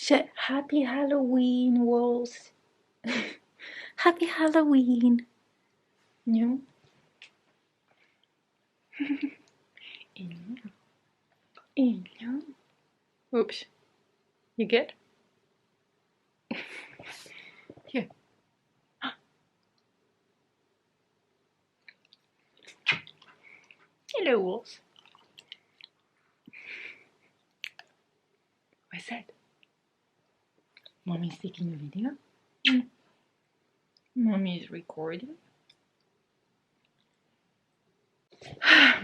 Happy Halloween, Walls. Happy Halloween. No? No. Oops. You good? Here. Hello, Wolves. What's that? Mommy's taking a video? Mommy is recording.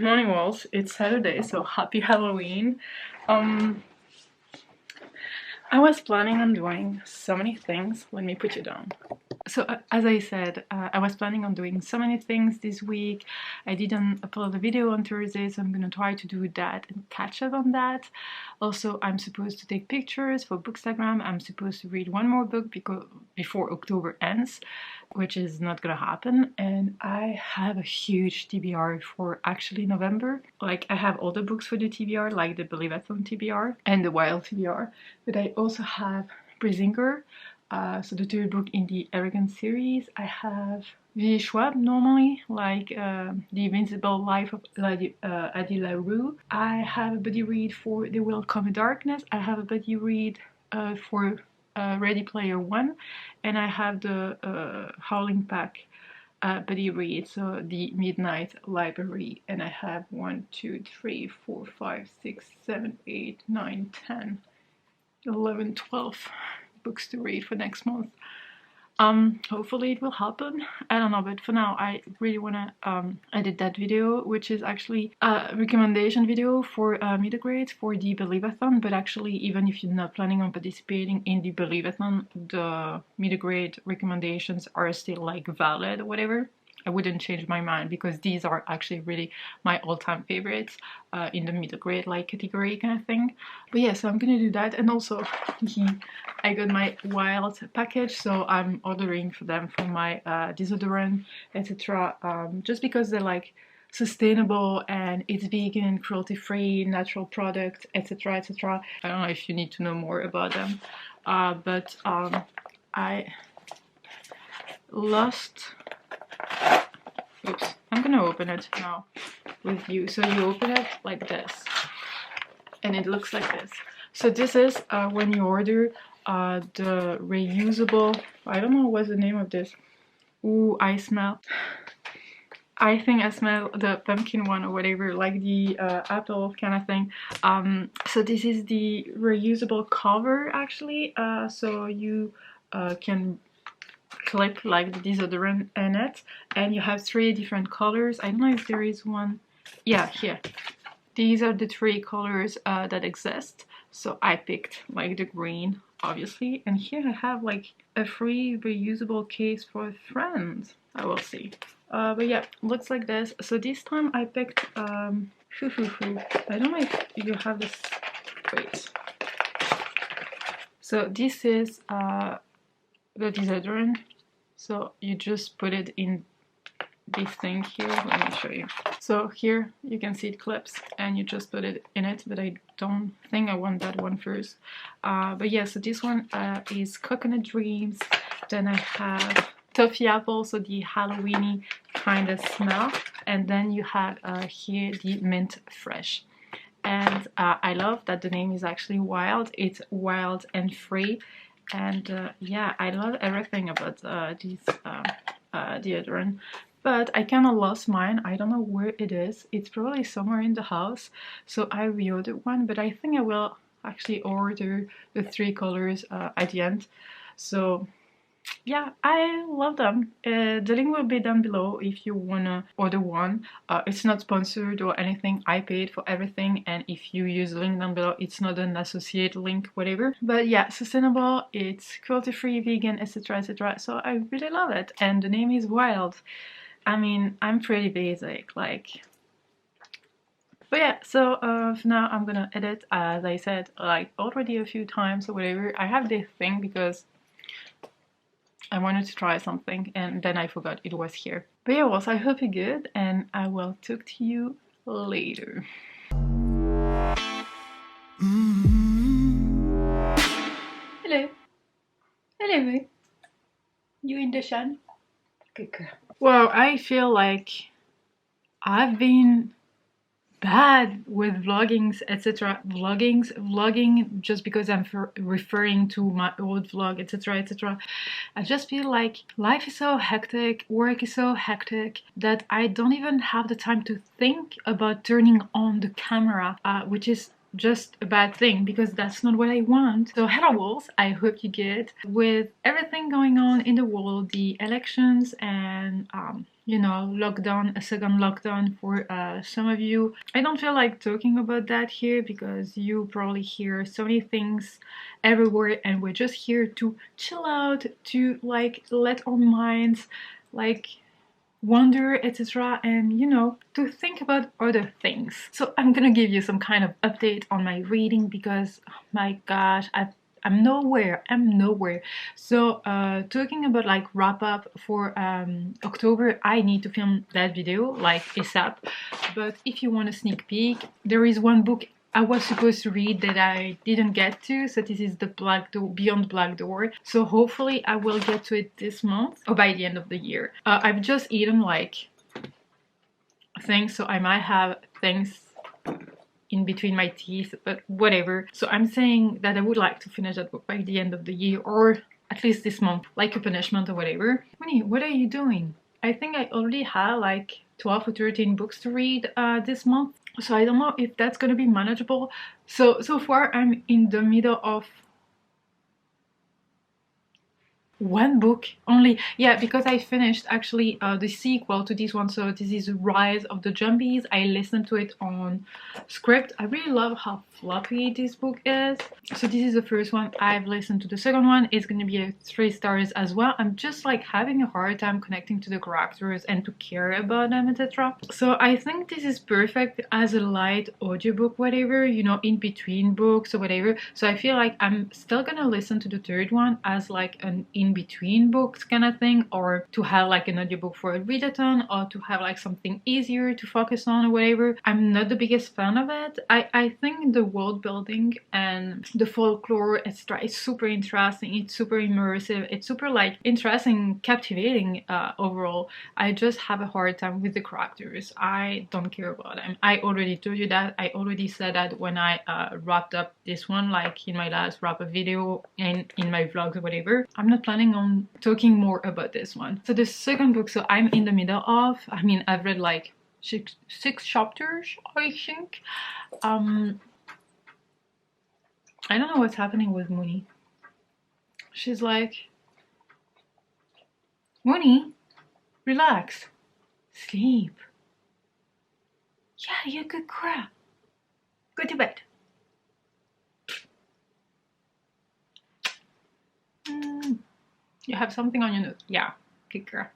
Morning, Walls. It's Saturday, so happy Halloween. I was planning on doing so many things. Let me put you down. So as I said, I was planning on doing so many things this week. I didn't upload a video on Thursday, so I'm gonna try to do that and catch up on that. Also, I'm supposed to take pictures for Bookstagram. I'm supposed to read one more book before October ends, which is not gonna happen. And I have a huge TBR for actually November. Like, I have all the books for the TBR, like the Believathon TBR and the Wild TBR, but I also have Pris, so the third book in the Arrogant series. I have V. Schwab normally, like The Invincible Life of JadeyRaeReads. I have a buddy read for There Will Come a Darkness. I have a buddy read for Ready Player One, and I have the Howling pack buddy read, so the Midnight Library, and I have 1, 2, 3, 4, 5, 6, 7, 8, 9, 10, 11, 12 books to read for next month. Hopefully it will happen. I don't know, but for now I really wanna edit that video, which is actually a recommendation video for middle grades for the Believathon. But actually, even if you're not planning on participating in the Believathon, the middle grade recommendations are still like valid or whatever. I wouldn't change my mind because these are actually really my all-time favorites in the middle grade like category kind of thing. But yeah, so I'm gonna do that. And also I got my Wild package, so I'm ordering for them for my deodorant, etc. Just because they're like sustainable and it's vegan, cruelty-free, natural product, etc, etc. I don't know if you need to know more about them, but I lost. Oops, I'm gonna open it now with you. So you open it like this, and it looks like this. So this is when you order the reusable, I don't know what's the name of this. Ooh, I think I smell the pumpkin one or whatever, like the apple kind of thing. So this is the reusable cover actually, so you can clip like the deodorant in it, and you have 3 different colors. I don't know if there is one. Yeah, here. These are the 3 colors that exist. So I picked like the green, obviously, and here I have like a free reusable case for a friend. I will see. But yeah, looks like this. So this time I picked I don't know if you have this. Wait. So this is the deodorant. So you just put it in this thing here. Let me show you. So here you can see it clips and you just put it in it, but I don't think I want that one first. But yeah, so this one is Coconut Dreams. Then I have Toffee Apple, so the Halloweeny kind of smell. And then you have here the Mint Fresh. And I love that the name is actually Wild. It's wild and free. And yeah, I love everything about this deodorant, but I kind of lost mine. I don't know where it is. It's probably somewhere in the house, so I reordered one, but I think I will actually order the 3 colors at the end. So yeah, I love them. The link will be down below if you wanna order one. It's not sponsored or anything. I paid for everything, and if you use the link down below, it's not an associate link, whatever. But yeah, sustainable, it's cruelty-free, vegan, etc, etc. So I really love it, and the name is Wild. I mean, I'm pretty basic, like. But yeah, so for now I'm gonna edit, as I said, like already a few times or whatever. I have this thing because I wanted to try something and then I forgot it was here. But yeah, I hope you're good and I will talk to you later. recommendation? Good girl. Well, I feel like I've been bad with vloggings, etc. Vlogging just because I'm referring to my old vlog, etc, etc. I just feel like life is so hectic, work is so hectic that I don't even have the time to think about turning on the camera, which is just a bad thing because that's not what I want. So hello wolves, I hope you get with everything going on in the world, the elections and you know, lockdown, a second lockdown for some of you. I don't feel like talking about that here because you probably hear so many things everywhere and we're just here to chill out, to like let our minds like wonder, etc, and you know, to think about other things. So I'm gonna give you some kind of update on my reading because oh my gosh, I'm nowhere. So talking about like wrap up for October, I need to film that video like ASAP. But if you want a sneak peek, there is one book I was supposed to read that I didn't get to, so this is the Black Door, Beyond Black Door. So hopefully I will get to it this month or by the end of the year. I've just eaten like things, so I might have things in between my teeth, but whatever. So I'm saying that I would like to finish that book by the end of the year or at least this month, like a punishment or whatever. Moony, what are you doing? I think I already have like 12 or 13 books to read this month. So I don't know if that's gonna be manageable. So far I'm in the middle of one book only. Yeah, because I finished actually the sequel to this one. So this is Rise of the Zombies. I listened to it on script. I really love how floppy this book is. So this is the first one. I've listened to the second one. It's gonna be a 3 stars as well. I'm just like having a hard time connecting to the characters and to care about them, etc. So I think this is perfect as a light audiobook, whatever, you know, in between books or whatever. So I feel like I'm still gonna listen to the third one as like an in-between books kind of thing, or to have like an audiobook for a readathon, or to have like something easier to focus on or whatever. I'm not the biggest fan of it. I think the world building and the folklore, etc, is super interesting. It's super immersive. It's super like interesting, captivating overall. I just have a hard time with the characters. I don't care about them. I already told you that. I already said that when I wrapped up this one, like in my last wrap up video and in my vlogs or whatever. I'm not planning on talking more about this one. So the second book, so I'm in the middle of, I mean, I've read like six chapters, I think. I don't know what's happening with Moony. She's like, Moony, relax, sleep. Yeah, you're a good girl. Go to bed. You have something on your nose. Yeah, good girl.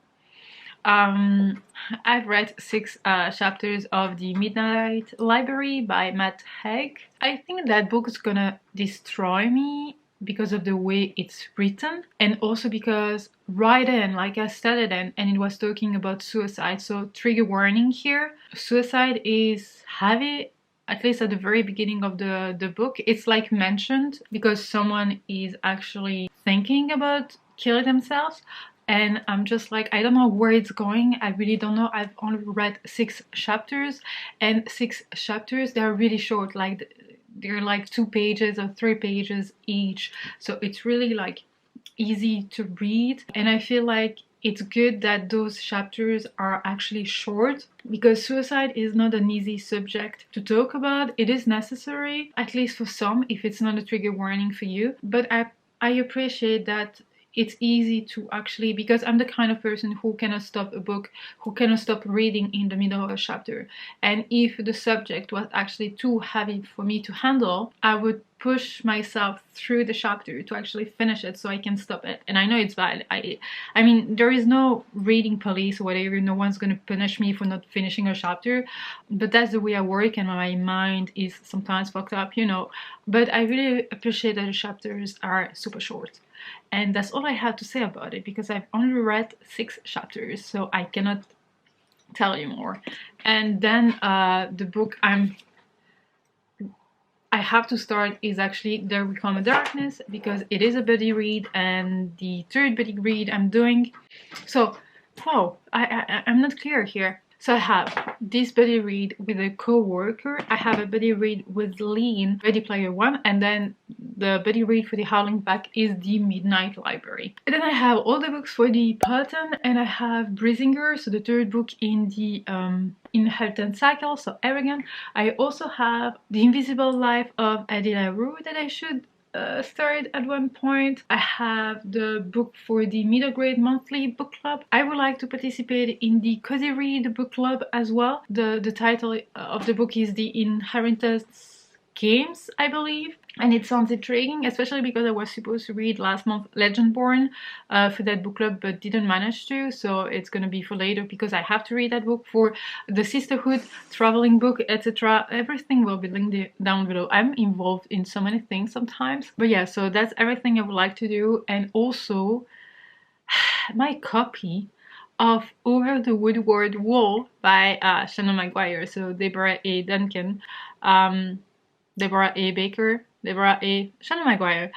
I've read 6 chapters of The Midnight Library by Matt Haig. I think that book is gonna destroy me because of the way it's written, and also because right in, like I started in, and it was talking about suicide. So trigger warning here. Suicide is heavy, at least at the very beginning of the book. It's like mentioned because someone is actually thinking about killing themselves. And I'm just like, I don't know where it's going. I really don't know. I've only read 6 chapters, and 6 chapters, they're really short. Like they're like 2 pages or 3 pages each. So it's really like easy to read. And I feel like it's good that those chapters are actually short, because suicide is not an easy subject to talk about. It is necessary, at least for some, if it's not a trigger warning for you. But I appreciate that it's easy to actually, because I'm the kind of person who cannot stop a book, who cannot stop reading in the middle of a chapter. And if the subject was actually too heavy for me to handle, I would push myself through the chapter to actually finish it so I can stop it. And I know it's bad. I mean, there is no reading police or whatever. No one's gonna punish me for not finishing a chapter, but that's the way I work, and my mind is sometimes fucked up, you know. But I really appreciate that the chapters are super short. And that's all I have to say about it, because I've only read 6 chapters, so I cannot tell you more. And then the book I I have to start is actually There Will Come a Darkness, because it is a buddy read and the third buddy read I'm doing. So, wow, I'm not clear here. So I have this buddy read with a co-worker, I have a buddy read with Lean, Ready Player One, and then the buddy read for the Howling pack is the Midnight Library. And then I have all the books for the Polarthon, and I have Brisinger, so the third book in the Inheritance Cycle, so Aragon. I also have The Invisible Life of JadeyRaeReads that I should start at one point. I have the book for the middle grade monthly book club. I would like to participate in the Cozy Read book club as well. The title of the book is The Inheritance Games, I believe. And it sounds intriguing, especially because I was supposed to read last month Legendborn for that book club, but didn't manage to, so it's gonna be for later because I have to read that book for the Sisterhood traveling book, etc. Everything will be linked down below. I'm involved in so many things sometimes, but yeah, so that's everything I would like to do. And also my copy of Over the Woodward Wall by Shannon Maguire, so Deborah A. Duncan, Deborah A. Baker, Deborah A. Shannon Maguire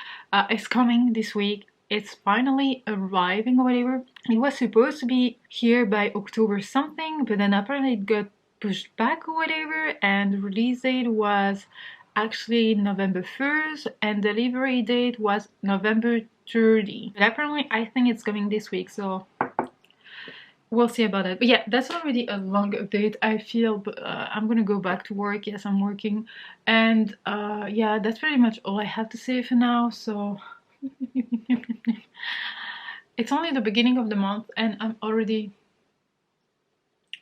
is coming this week. It's finally arriving or whatever. It was supposed to be here by October something, but then apparently it got pushed back or whatever, and the release date was actually November 1st and delivery date was November 30. But apparently I think it's coming this week, so we'll see about it. But yeah, that's already a long update, I feel, but I'm gonna go back to work. Yes, I'm working. And yeah, that's pretty much all I have to say for now, so it's only the beginning of the month and I'm already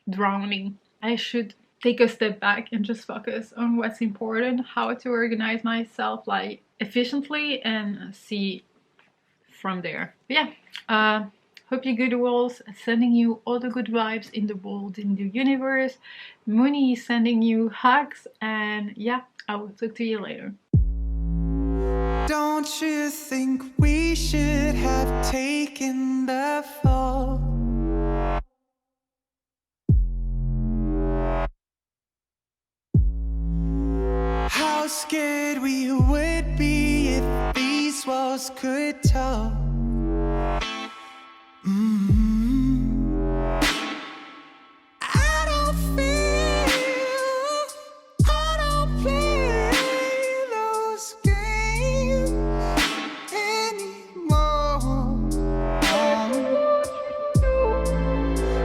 drowning. I should take a step back and just focus on what's important, how to organize myself like efficiently, and see from there. But yeah, hope you good walls, sending you all the good vibes in the world, in the universe. Moony is sending you hugs, and yeah, I will talk to you later. Don't you think we should have taken the fall? How scared we would be if these walls could talk. I don't play those games anymore.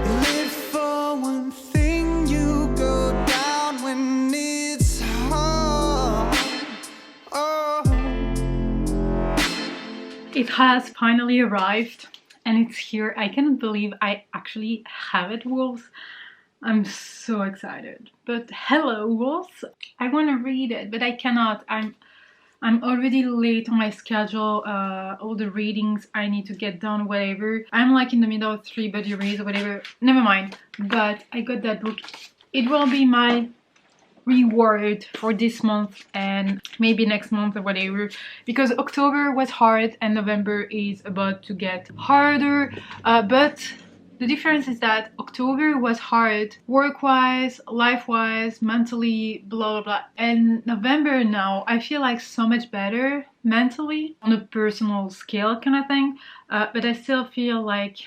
You live for one thing, you go down when it's hard. Oh. It has finally arrived. And it's here. I cannot believe I actually have it, wolves. I'm so excited. But hello, wolves. I want to read it, but I cannot. I'm already late on my schedule. All the readings I need to get done, whatever. I'm like in the middle of 3 buddy reads or whatever. Never mind. But I got that book. It will be my reward for this month and maybe next month or whatever, because October was hard and November is about to get harder, but the difference is that October was hard work-wise, life-wise, mentally, blah blah blah, and November now I feel like so much better mentally on a personal scale kind of thing, but I still feel like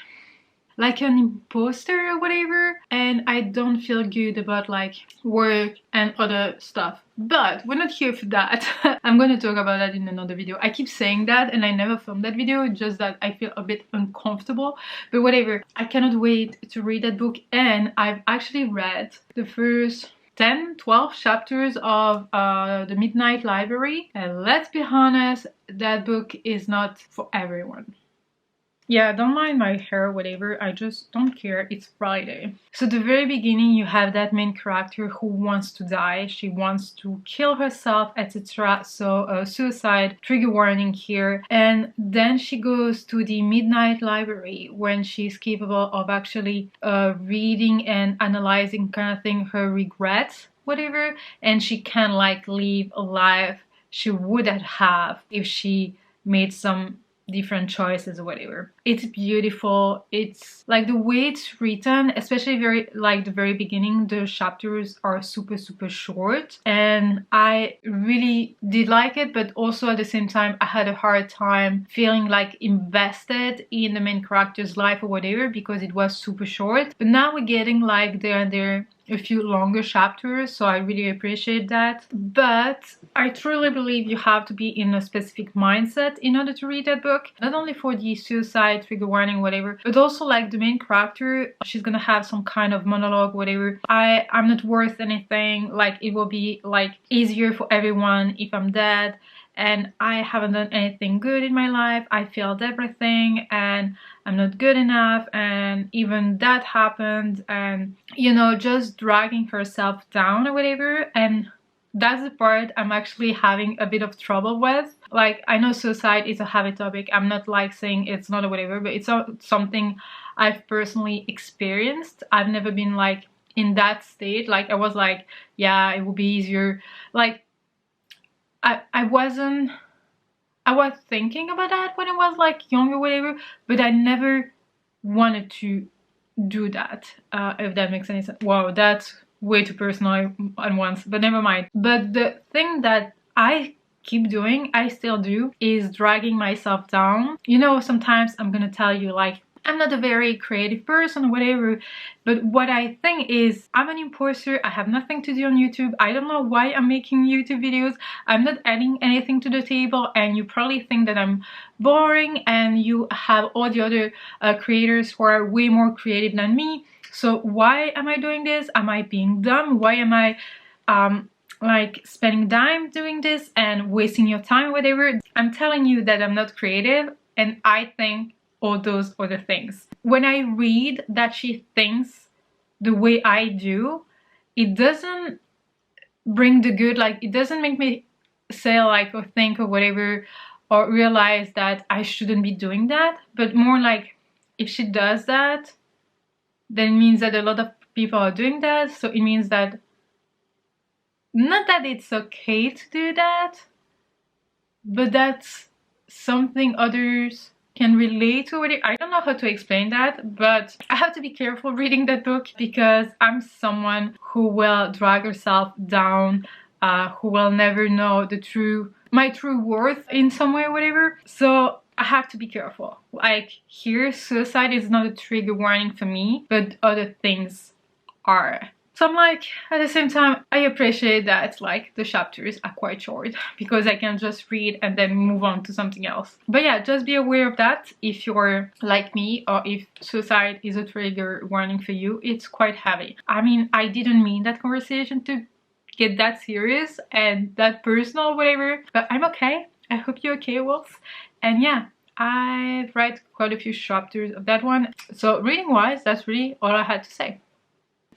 an imposter or whatever, and I don't feel good about like work and other stuff. But we're not here for that. I'm gonna talk about that in another video. I keep saying that and I never filmed that video, just that I feel a bit uncomfortable, but whatever. I cannot wait to read that book, and I've actually read the first 10-12 chapters of the Midnight Library, and let's be honest, that book is not for everyone. Yeah, don't mind my hair, whatever, I just don't care, it's Friday. So the very beginning you have that main character who wants to die, she wants to kill herself, etc. So suicide, trigger warning here. And then she goes to the Midnight Library when she's capable of actually reading and analyzing kind of thing her regrets, whatever. And she can like live a life she would have if she made some different choices or whatever. It's beautiful. It's like the way it's written, especially very like the very beginning, the chapters are super short, and I really did like it, but also at the same time I had a hard time feeling like invested in the main character's life or whatever because it was super short. But now we're getting like there a few longer chapters, so I really appreciate that. But I truly believe you have to be in a specific mindset in order to read that book, not only for the suicide, trigger warning, whatever, but also like the main character, she's gonna have some kind of monologue, whatever. I'm not worth anything, like it will be like easier for everyone if I'm dead, and I haven't done anything good in my life, I failed everything, and I'm not good enough, and even that happened, and you know, just dragging herself down or whatever. And that's the part I'm actually having a bit of trouble with. Like, I know suicide is a heavy topic, I'm not like saying it's not or whatever, but it's something I've personally experienced. I've never been like in that state. Like, I was like, yeah, it would be easier. Like, I was thinking about that when I was like young or whatever, but I never wanted to do that, if that makes any sense. Wow, that's way too personal at once, but never mind. But the thing that I keep doing, I still do, is dragging myself down. You know, sometimes I'm gonna tell you like, I'm not a very creative person or whatever, but what I think is I'm an imposter. I have nothing to do on YouTube. I don't know why I'm making YouTube videos. I'm not adding anything to the table, and you probably think that I'm boring, and you have all the other creators who are way more creative than me. So why am I doing this? Am I being dumb? Why am I like spending time doing this and wasting your time or whatever? I'm telling you that I'm not creative, and I think all those other things. When I read that she thinks the way I do, it doesn't bring the good, like it doesn't make me say like or think or whatever, or realize that I shouldn't be doing that, but more like if she does that, then it means that a lot of people are doing that, so it means that not that it's okay to do that, but that's something others can relate to it. I don't know how to explain that, but I have to be careful reading that book because I'm someone who will drag herself down, who will never know my true worth in some way or whatever. So I have to be careful. Like here, suicide is not a trigger warning for me, but other things are. So I'm like, at the same time, I appreciate that like the chapters are quite short because I can just read and then move on to something else. But yeah, just be aware of that if you're like me, or if suicide is a trigger warning for you. It's quite heavy. I mean, I didn't mean that conversation to get that serious and that personal or whatever, but I'm okay. I hope you're okay, Wolf. And yeah, I've read quite a few chapters of that one. So reading wise, that's really all I had to say.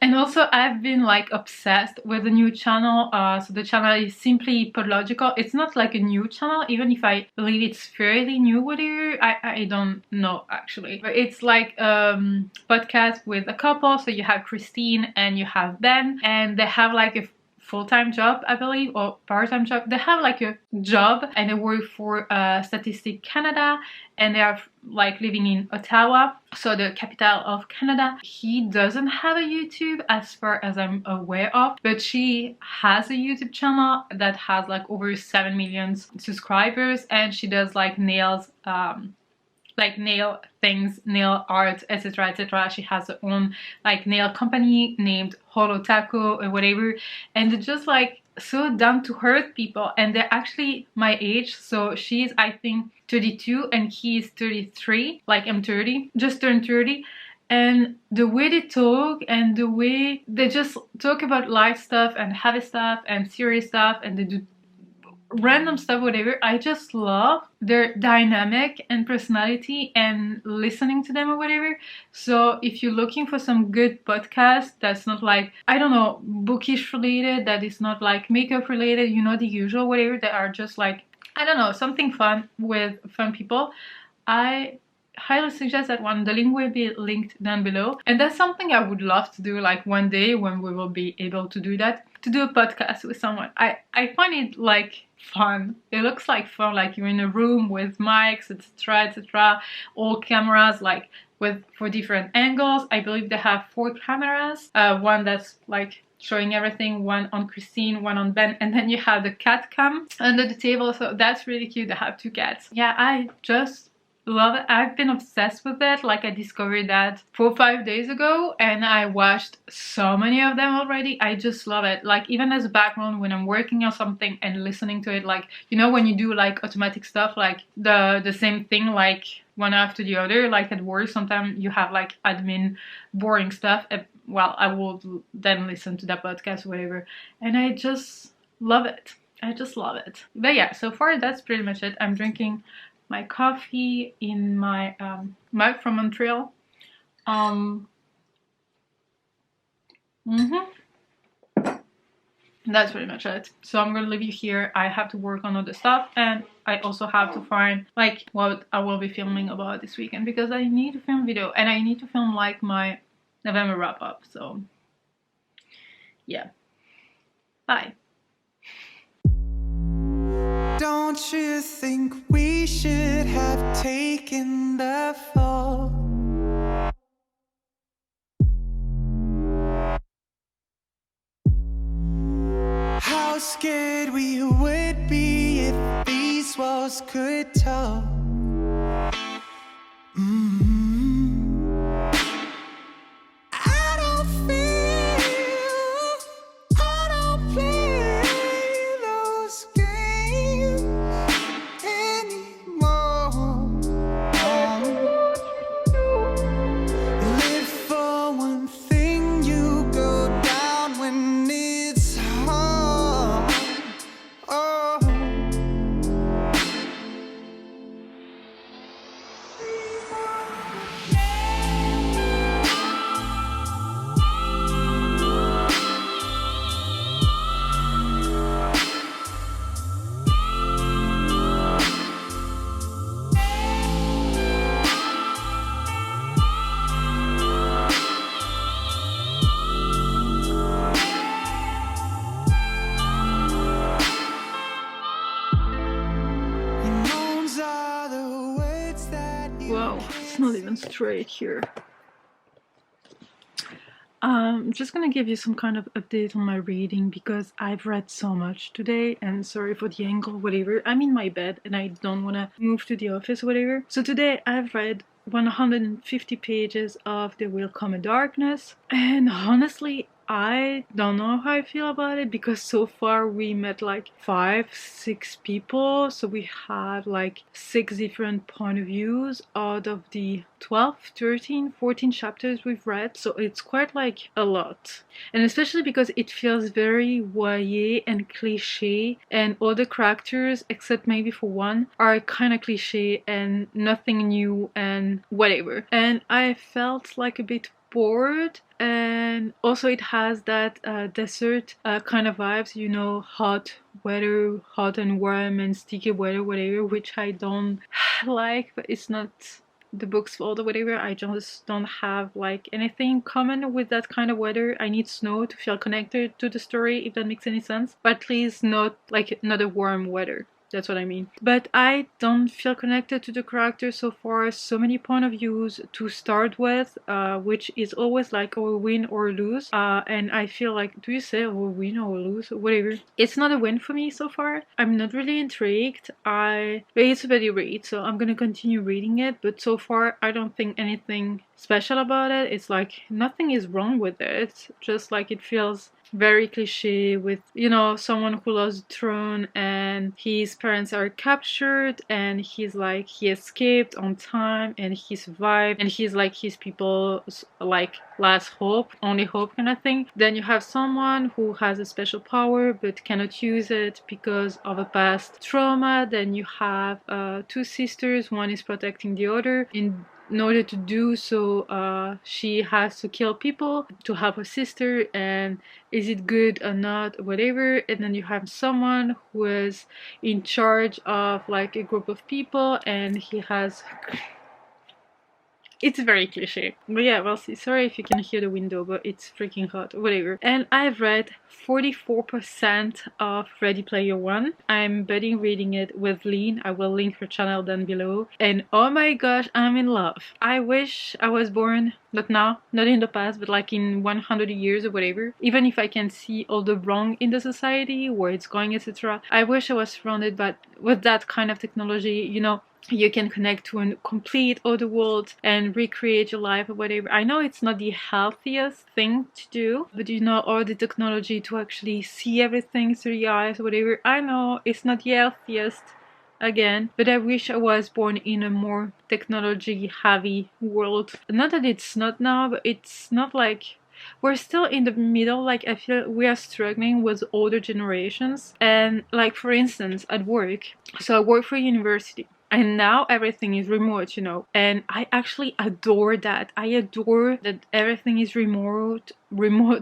And also I've been like obsessed with a new channel. So the channel is simply Podlogical. It's not like a new channel, even if I believe it's fairly new. Whatever, I don't know actually. But it's like podcast with a couple. So you have Christine and you have Ben, and they have like a full-time job, I believe, or part-time job. They have like a job and they work for Statistic Canada, and they are like living in Ottawa, so the capital of Canada. He doesn't have a YouTube as far as I'm aware of, but she has a YouTube channel that has like over 7 million subscribers, and she does like nails, like nail things, nail art, etc, etc. She has her own like nail company named Holo Taco or whatever, and they're just like so down to earth people, and they're actually my age. So she's, I think, 32 and he's 33, like I'm 30, just turned 30. And the way they talk and the way they just talk about life stuff and heavy stuff and serious stuff, and they do random stuff, whatever, I just love their dynamic and personality and listening to them or whatever. So if you're looking for some good podcast that's not like, I don't know, bookish related, that is not like makeup related, you know, the usual whatever, that are just like, I don't know, something fun with fun people, I highly suggest that one. The link will be linked down below, and that's something I would love to do, like one day when we will be able to do that, to do a podcast with someone. I find it like fun. It looks like fun, like you're in a room with mics, etc., etc., all cameras, like with for different angles. I believe they have 4 cameras, one that's like showing everything, one on Christine, one on Ben, and then you have the cat cam under the table, so that's really cute. They have 2 cats. Yeah, I just love it. I've been obsessed with it. Like, I discovered that 4 or 5 days ago and I watched so many of them already. I just love it. Like, even as a background when I'm working on something and listening to it, like, you know, when you do like automatic stuff, like the same thing, like one after the other, like at work sometimes you have like admin boring stuff. Well, I will then listen to that podcast or whatever, and I just love it. I just love it. But yeah, so far that's pretty much it. I'm drinking my coffee in my mug from Montreal. That's pretty much it. So I'm gonna leave you here. I have to work on other stuff, and I also have to find like what I will be filming about this weekend, because I need to film video and I need to film like my November wrap up. So yeah, bye. Don't you think we should have taken the fall? How scared we would be if these walls could talk. I don't feel, I don't play those games anymore. Live for one thing, you go down when it's hard. Oh. Whoa, it's not even straight here. I'm just gonna give you some kind of update on my reading, because I've read so much today, and sorry for the angle, whatever. I'm in my bed and I don't want to move to the office, whatever. So today I've read 150 pages of There Will Come a Darkness, and honestly I don't know how I feel about it, because so far we met like 5-6 people, so we had like 6 different point of views out of the 12, 13, 14 chapters we've read, so it's quite like a lot. And especially because it feels very YA and cliche, and all the characters except maybe for one are kind of cliche and nothing new and whatever, and I felt like a bit bored. And also it has that desert kind of vibes, you know, hot weather, hot and warm and sticky weather, whatever, which I don't like, but it's not the book's fault or whatever. I just don't have like anything common with that kind of weather. I need snow to feel connected to the story, if that makes any sense, but at least not like not a warm weather. That's what I mean. But I don't feel connected to the character so far. So many point of views to start with, which is always like or win or lose. And I feel like, do you say or win or lose? Whatever. It's not a win for me so far. I'm not really intrigued. But it's a better read, so I'm gonna continue reading it. But so far, I don't think anything special about it. It's like nothing is wrong with it. Just like it feels very cliche with, you know, someone who lost the throne and his parents are captured and he's like, he escaped on time and he survived and he's like his people's like last hope, only hope kind of thing. Then you have someone who has a special power but cannot use it because of a past trauma. Then you have 2 sisters, one is protecting the other. In order to do so, she has to kill people to help her sister, and is it good or not, whatever. And then you have someone who is in charge of like a group of people, and he has It's very cliche. But yeah, we'll see. Sorry if you can hear the window, but it's freaking hot. Whatever. And I've read 44% of Ready Player One. I'm buddy reading it with Lean. I will link her channel down below. And oh my gosh, I'm in love. I wish I was born, not now, not in the past, but like in 100 years or whatever. Even if I can see all the wrong in the society, where it's going, etc. I wish I was surrounded by with that kind of technology, you know. You can connect to a complete other world and recreate your life or whatever. I know it's not the healthiest thing to do, but you know, all the technology to actually see everything through your eyes or whatever. I know it's not the healthiest again, but I wish I was born in a more technology heavy world. Not that it's not now, but it's not like we're still in the middle. Like I feel we are struggling with older generations. And like for instance at work, so I work for a university and now everything is remote, you know, and I actually adore that. I adore that everything is remote,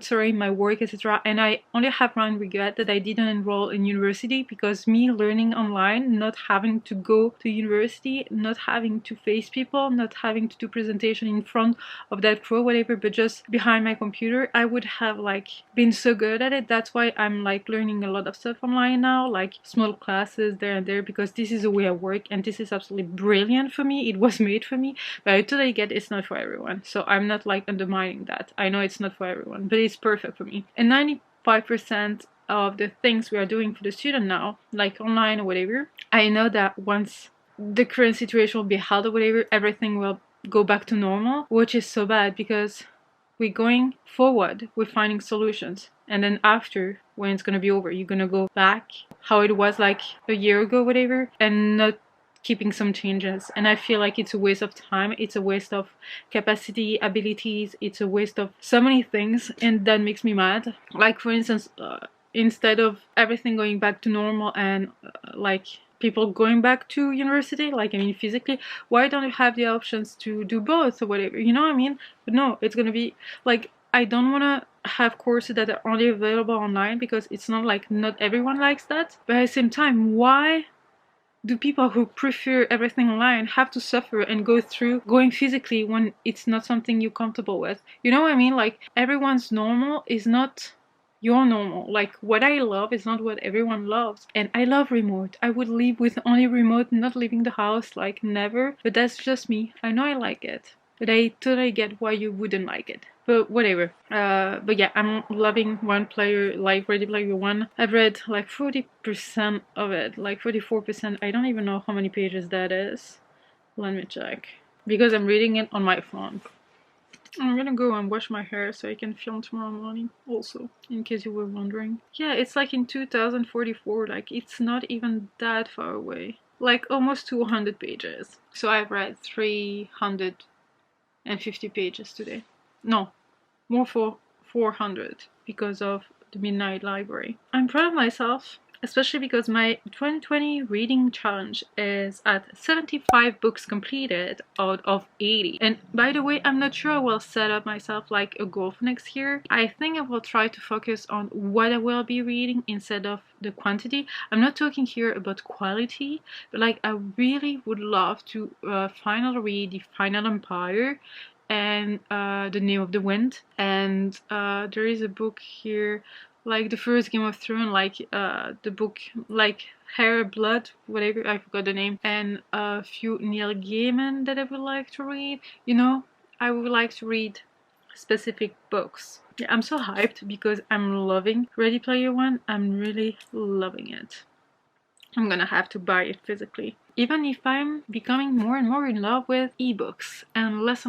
sorry, my work, etc. And I only have one regret, that I didn't enroll in university, because me learning online, not having to go to university, not having to face people, not having to do presentation in front of that crew, whatever, but just behind my computer, I would have like been so good at it. That's why I'm like learning a lot of stuff online now, like small classes there and there, because this is the way I work and this is absolutely brilliant for me. It was made for me, but I totally get it's not for everyone. So I'm not like undermining that. I know it's not for everyone, but it's perfect for me. And 95% of the things we are doing for the student now, like online or whatever, I know that once the current situation will be held or whatever, everything will go back to normal, which is so bad, because we're going forward, we're finding solutions, and then after, when it's gonna be over, you're gonna go back how it was like a year ago, whatever, and not keeping some changes. And I feel like it's a waste of time, it's a waste of capacity, abilities, it's a waste of so many things, and that makes me mad. Like for instance, instead of everything going back to normal and like people going back to university, like I mean physically, why don't you have the options to do both or whatever, you know what I mean? But no, it's gonna be like, I don't want to have courses that are only available online, because it's not like not everyone likes that. But at the same time, why do people who prefer everything online have to suffer and go through going physically when it's not something you're comfortable with? You know what I mean? Like everyone's normal is not your normal. Like what I love is not what everyone loves. And I love remote. I would live with only remote, not leaving the house, like never. But that's just me. I know I like it, but I totally get why you wouldn't like it. But whatever. But yeah, I'm loving one player, like Ready Player One. I've read like 40% of it, like 44%. I don't even know how many pages that is. Let me check. Because I'm reading it on my phone. I'm gonna go and wash my hair so I can film tomorrow morning also, in case you were wondering. Yeah, it's like in 2044, like it's not even that far away. Like almost 200 pages. So I've read 350 pages today. No, more for 400 because of the Midnight Library. I'm proud of myself, especially because my 2020 reading challenge is at 75 books completed out of 80. And by the way, I'm not sure I will set up myself like a goal for next year. I think I will try to focus on what I will be reading instead of the quantity. I'm not talking here about quality, but like I really would love to finally read The Final Empire and The Name of the Wind. And there is a book here, like the first Game of Thrones, like the book like Hair, Blood, whatever, I forgot the name, and a few Neil Gaiman that I would like to read. You know, I would like to read specific books. Yeah, I'm so hyped because I'm loving Ready Player One. I'm really loving it. I'm gonna have to buy it physically. Even if I'm becoming more and more in love with ebooks and less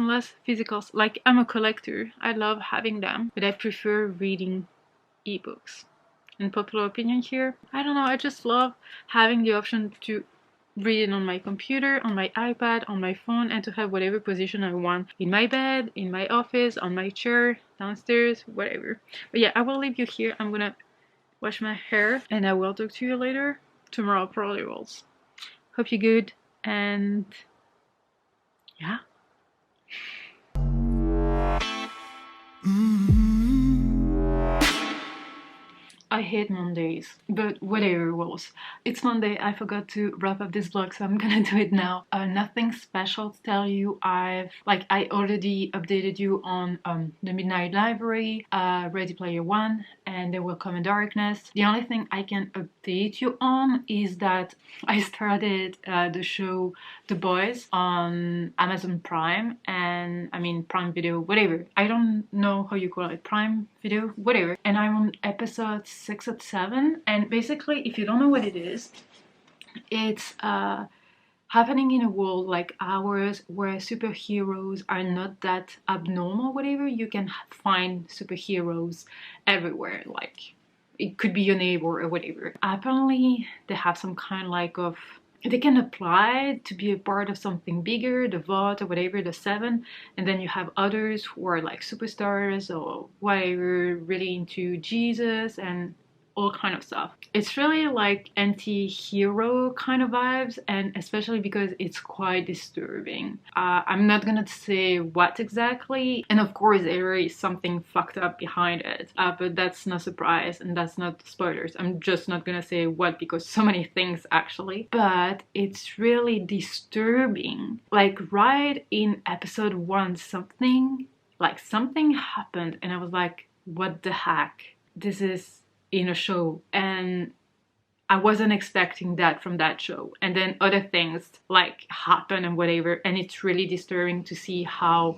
physicals. Like I'm a collector, I love having them, but I prefer reading ebooks. In popular opinion here, I don't know, I just love having the option to read it on my computer, on my iPad, on my phone, and to have whatever position I want. In my bed, in my office, on my chair, downstairs, whatever. But yeah, I will leave you here. I'm gonna wash my hair and I will talk to you later. Tomorrow probably rolls. Hope you're good, and yeah. I hate Mondays, but whatever, Wolves. It's Monday, I forgot to wrap up this vlog, so I'm gonna do it now. Nothing special to tell you. I already updated you on The Midnight Library, Ready Player One, and There Will Come a Darkness. The only thing I can update you on is that I started the show The Boys on Amazon Prime, and I mean Prime Video, whatever. I don't know how you call it, Prime Video, whatever. And I'm on episode 6 or 7, and basically, if you don't know what it is, it's happening in a world like ours where superheroes are not that abnormal, whatever. You can find superheroes everywhere, like it could be your neighbor or whatever. Apparently they have some kind like of, they can apply to be a part of something bigger, the vote or whatever, the 7, and then you have others who are like superstars or whatever, really into Jesus and all kind of stuff. It's really like anti-hero kind of vibes, and especially because it's quite disturbing. I'm not gonna say what exactly, and of course there is something fucked up behind it, but that's no surprise and that's not spoilers. I'm just not gonna say what because so many things actually, but it's really disturbing. Like right in episode 1 something happened and I was like, what the heck? This is in a show, and I wasn't expecting that from that show, and then other things like happen and whatever, and it's really disturbing to see how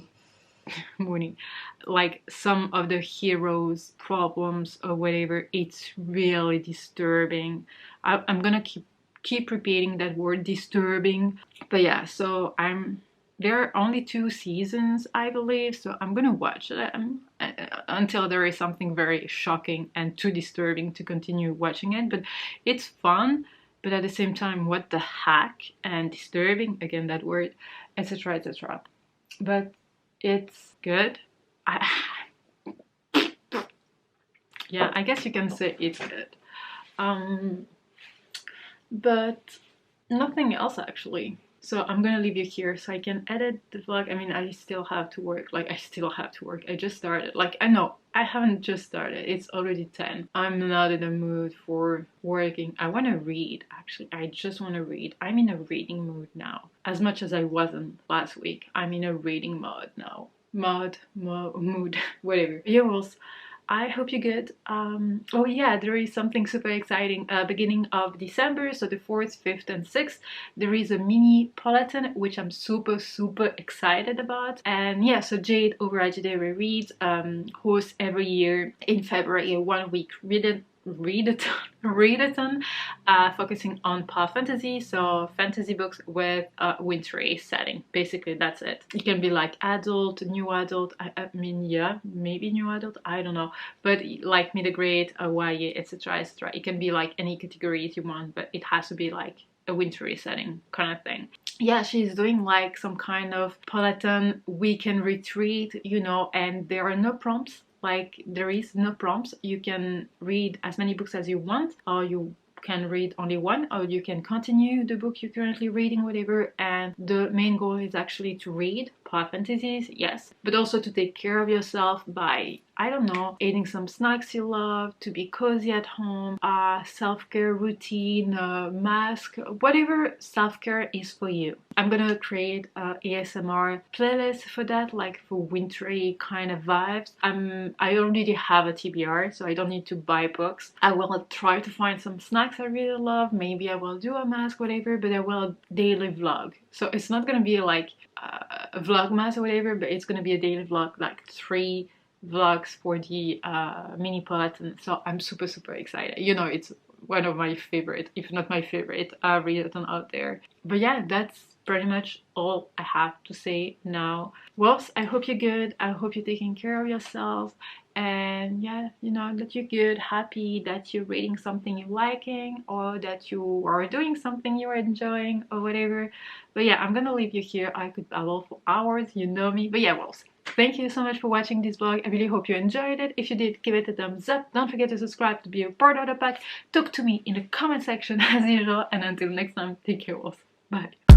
Moony, like some of the heroes' problems or whatever, it's really disturbing. I'm gonna keep repeating that word, disturbing. But yeah, so there are only 2 seasons, I believe, so I'm gonna watch them until there is something very shocking and too disturbing to continue watching it. But it's fun, but at the same time, what the heck, and disturbing, again that word, etc, etc. But it's good. Yeah, I guess you can say it's good. But nothing else actually. So I'm gonna leave you here so I can edit the vlog. I mean, I still have to work. I just started. I haven't just started. It's already 10. I'm not in the mood for working. I want to read, actually. I just want to read. I'm in a reading mood now. As much as I wasn't last week, I'm in a reading mode now. Mood, whatever. Yeah, well, I hope you're good. Oh yeah, there is something super exciting. Beginning of December, so the 4th, 5th and 6th, there is a mini Polarthon, which I'm super excited about. And yeah, so Jade over at JadeyRaeReads hosts every year in February a 1-week readathon focusing on pop fantasy, so fantasy books with a wintry setting. Basically that's it. It can be like adult, new adult, I mean, yeah, maybe new adult, I don't know, but like middle grade, YA, etc, etc. It can be like any category if you want, but it has to be like a wintry setting kind of thing. Yeah, she's doing like some kind of Polarthon weekend retreat, you know, and there are no prompts. Like, there is no prompts. You can read as many books as you want, or you can read only one, or you can continue the book you're currently reading, whatever. And the main goal is actually to read pop fantasies, yes, but also to take care of yourself by, I don't know, eating some snacks you love, to be cozy at home, self-care routine, mask, whatever self-care is for you. I'm gonna create a ASMR playlist for that, like for wintry kind of vibes. I already have a TBR, so I don't need to buy books. I will try to find some snacks I really love. Maybe I will do a mask, whatever, but I will daily vlog. So it's not gonna be like a vlogmas or whatever, but it's gonna be a daily vlog, like 3 vlogs for the mini Polarthon. So I'm super excited. You know, it's one of my favorite, if not my favorite, readathon out there. But yeah, that's pretty much all I have to say now. Well, I hope you're good. I hope you're taking care of yourself, and yeah, you know, that you're good, happy, that you're reading something you're liking, or that you are doing something you're enjoying or whatever. But yeah, I'm gonna leave you here. I could babble for hours, you know me. But yeah, well, thank you so much for watching this vlog. I really hope you enjoyed it. If you did, give it a thumbs up. Don't forget to subscribe to be a part of the pack. Talk to me in the comment section as usual, and until next time, take care, wolves. Bye.